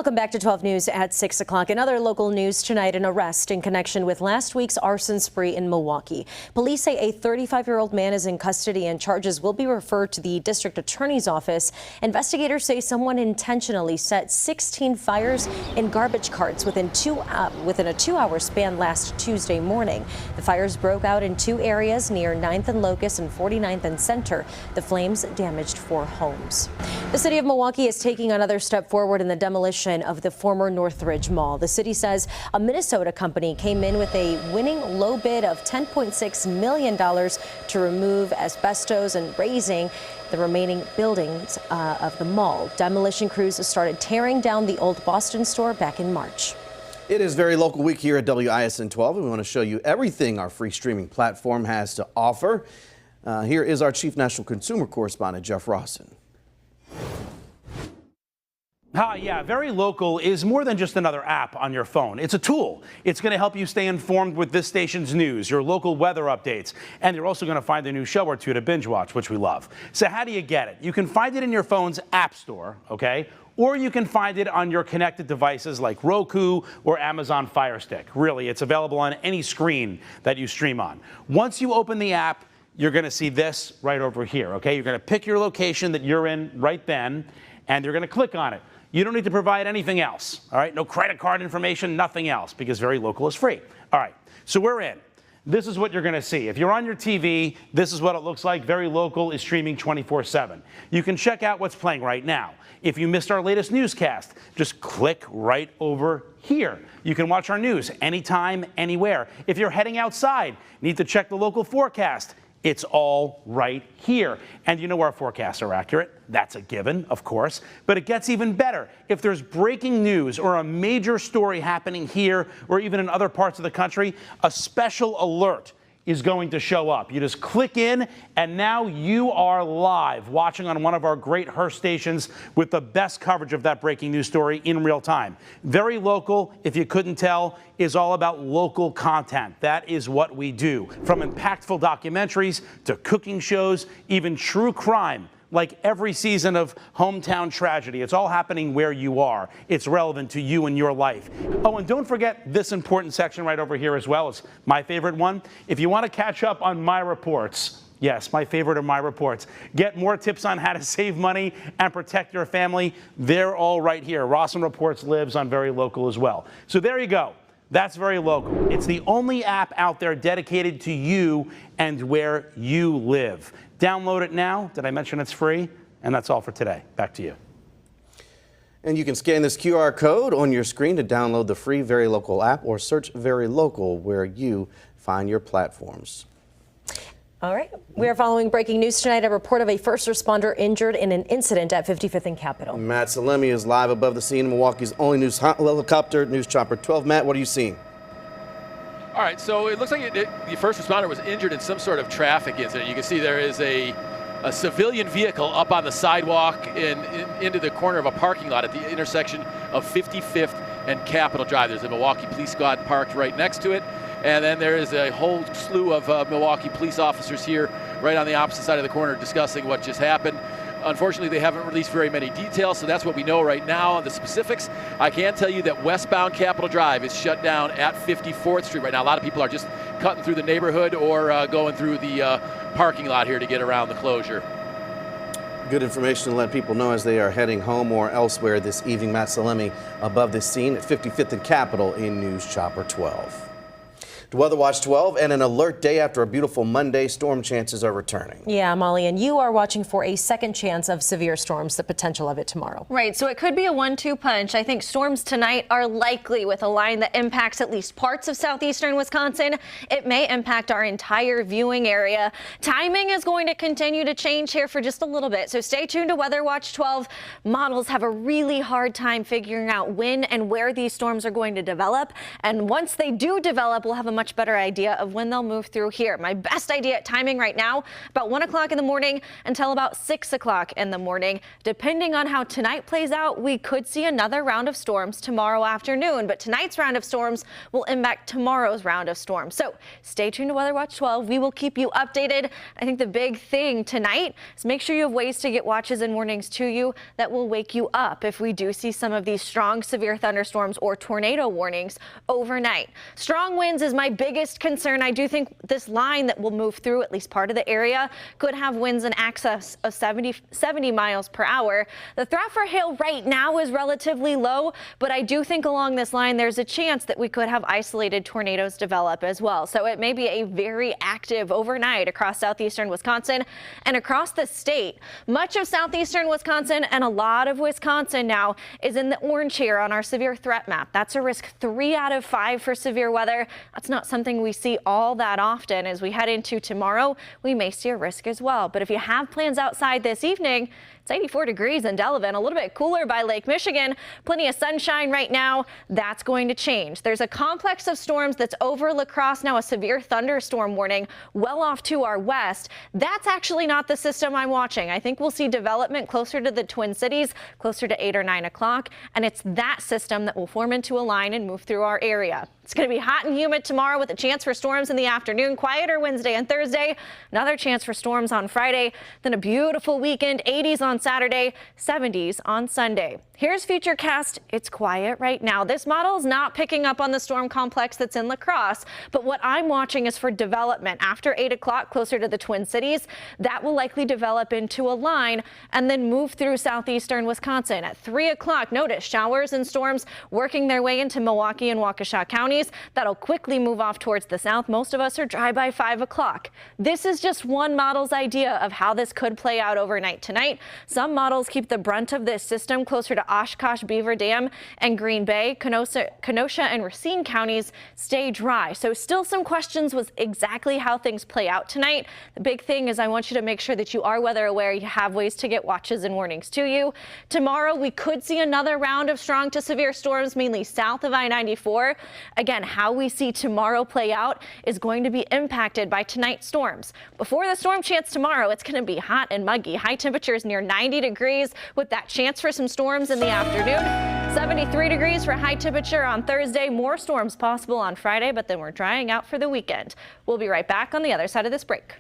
Welcome back to 12 News at 6 o'clock. Another local news tonight, an arrest in connection with last week's arson spree in Milwaukee. Police say a 35-year-old man is in custody and charges will be referred to the district attorney's office. Investigators say someone intentionally set 16 fires in garbage carts within a 2-hour span last Tuesday morning. The fires broke out in two areas near 9th and Locust and 49th and Center. The flames damaged 4 homes. The city of Milwaukee is taking another step forward in the demolition of the former Northridge Mall. The city says a Minnesota company came in with a winning low bid of $10.6 million to remove asbestos and raising the remaining buildings of the mall. Demolition crews started tearing down the old Boston store back in March. It is Very Local Week here at WISN 12, and we want to show you everything our free streaming platform has to offer. Here is our Chief National Consumer Correspondent, Jeff Rawson. Yeah, Very Local is more than just another app on your phone. It's a tool. It's going to help you stay informed with this station's news, your local weather updates, and you're also going to find a new show or two to binge watch, which we love. So how do you get it? You can find it in your phone's app store, okay? Or you can find it on your connected devices like Roku or Amazon Fire Stick. Really, it's available on any screen that you stream on. Once you open the app, you're going to see this right over here, okay? You're going to pick your location that you're in right then, and you're going to click on it. You don't need to provide anything else, all right? No credit card information, nothing else, because Very Local is free. All right, so we're in. This is what you're going to see. If you're on your TV, this is what it looks like. Very Local is streaming 24/7. You can check out what's playing right now. If you missed our latest newscast, just click right over here. You can watch our news anytime, anywhere. If you're heading outside, need to check the local forecast, it's all right here. And you know our forecasts are accurate. That's a given, of course. But it gets even better. If there's breaking news or a major story happening here or even in other parts of the country, a special alert is going to show up. You just click in, and now you are live watching on one of our great Hearst stations with the best coverage of that breaking news story in real time. Very Local, if you couldn't tell, is all about local content. That is what we do. From impactful documentaries to cooking shows, even true crime, like every season of Hometown Tragedy. It's all happening where you are. It's relevant to you and your life. Oh, and don't forget this important section right over here as well. It's my favorite one. If you want to catch up on my reports, yes, my favorite are my reports. Get more tips on how to save money and protect your family. They're all right here. Rawson Reports lives on Very Local as well. So there you go. That's Very Local. It's the only app out there dedicated to you and where you live. Download it now. Did I mention it's free? And that's all for today. Back to you. And you can scan this QR code on your screen to download the free Very Local app or search Very Local where you find your platforms. All right. We are following breaking news tonight. A report of a first responder injured in an incident at 55th and Capitol. Matt Salemi is live above the scene. Milwaukee's only news helicopter, News Chopper 12. Matt, what are you seeing? All right, so it looks like the first responder was injured in some sort of traffic incident. You can see there is a civilian vehicle up on the sidewalk into the corner of a parking lot at the intersection of 55th and Capitol Drive. There's a Milwaukee Police Squad parked right next to it. And then there is a whole slew of Milwaukee police officers here right on the opposite side of the corner discussing what just happened. Unfortunately, they haven't released very many details, so that's what we know right now on the specifics. I can tell you that westbound Capitol Drive is shut down at 54th Street right now. A lot of people are just cutting through the neighborhood or going through the parking lot here to get around the closure. Good information to let people know as they are heading home or elsewhere this evening. Matt Salemi above this scene at 55th and Capitol in News Chopper 12. To Weather Watch 12 and an alert day after a beautiful Monday, storm chances are returning. Yeah, Molly, and you are watching for a second chance of severe storms, the potential of it tomorrow. Right, so it could be a 1-2 punch. I think storms tonight are likely with a line that impacts at least parts of southeastern Wisconsin. It may impact our entire viewing area. Timing is going to continue to change here for just a little bit, so stay tuned to Weather Watch 12. Models have a really hard time figuring out when and where these storms are going to develop, and once they do develop, we'll have a much much better idea of when they'll move through here. My best idea at timing right now, about 1 o'clock in the morning until about 6 o'clock in the morning. Depending on how tonight plays out, we could see another round of storms tomorrow afternoon, but tonight's round of storms will impact tomorrow's round of storms. So stay tuned to Weather Watch 12. We will keep you updated. I think the big thing tonight is make sure you have ways to get watches and warnings to you that will wake you up if we do see some of these strong severe thunderstorms or tornado warnings overnight. Strong winds is my biggest concern. I do think this line that will move through at least part of the area could have winds in excess of 70 miles per hour. The threat for hail right now is relatively low, but I do think along this line there's a chance that we could have isolated tornadoes develop as well. So it may be a very active overnight across southeastern Wisconsin and across the state. Much of southeastern Wisconsin and a lot of Wisconsin now is in the orange here on our severe threat map. That's a risk 3 out of 5 for severe weather. That's not something we see all that often. As we head into tomorrow, we may see a risk as well. But if you have plans outside this evening, it's 84 degrees in Delavan, a little bit cooler by Lake Michigan. Plenty of sunshine right now. That's going to change. There's a complex of storms that's over La Crosse now, a severe thunderstorm warning well off to our west. That's actually not the system I'm watching. I think we'll see development closer to the Twin Cities, closer to 8 or 9 o'clock. And it's that system that will form into a line and move through our area. It's going to be hot and humid tomorrow with a chance for storms in the afternoon. Quieter Wednesday and Thursday. Another chance for storms on Friday. Then a beautiful weekend. 80s on Saturday, 70s on Sunday. Here's Futurecast. It's quiet right now. This model is not picking up on the storm complex that's in La Crosse, but what I'm watching is for development after 8 o'clock closer to the Twin Cities. That will likely develop into a line and then move through southeastern Wisconsin. At 3 o'clock, notice showers and storms working their way into Milwaukee and Waukesha counties. That'll quickly move off towards the south. Most of us are dry by 5 o'clock. This is just one model's idea of how this could play out overnight tonight. Some models keep the brunt of this system closer to Oshkosh, Beaver Dam, and Green Bay. Kenosha and Racine counties stay dry. So still some questions with exactly how things play out tonight. The big thing is I want you to make sure that you are weather aware. You have ways to get watches and warnings to you. Tomorrow, we could see another round of strong to severe storms, mainly south of I-94. Again, how we see tomorrow play out is going to be impacted by tonight's storms. Before the storm chance tomorrow, it's going to be hot and muggy. High temperatures near 90 degrees with that chance for some storms in the afternoon. 73 degrees for high temperature on Thursday. More storms possible on Friday, but then we're drying out for the weekend. We'll be right back on the other side of this break.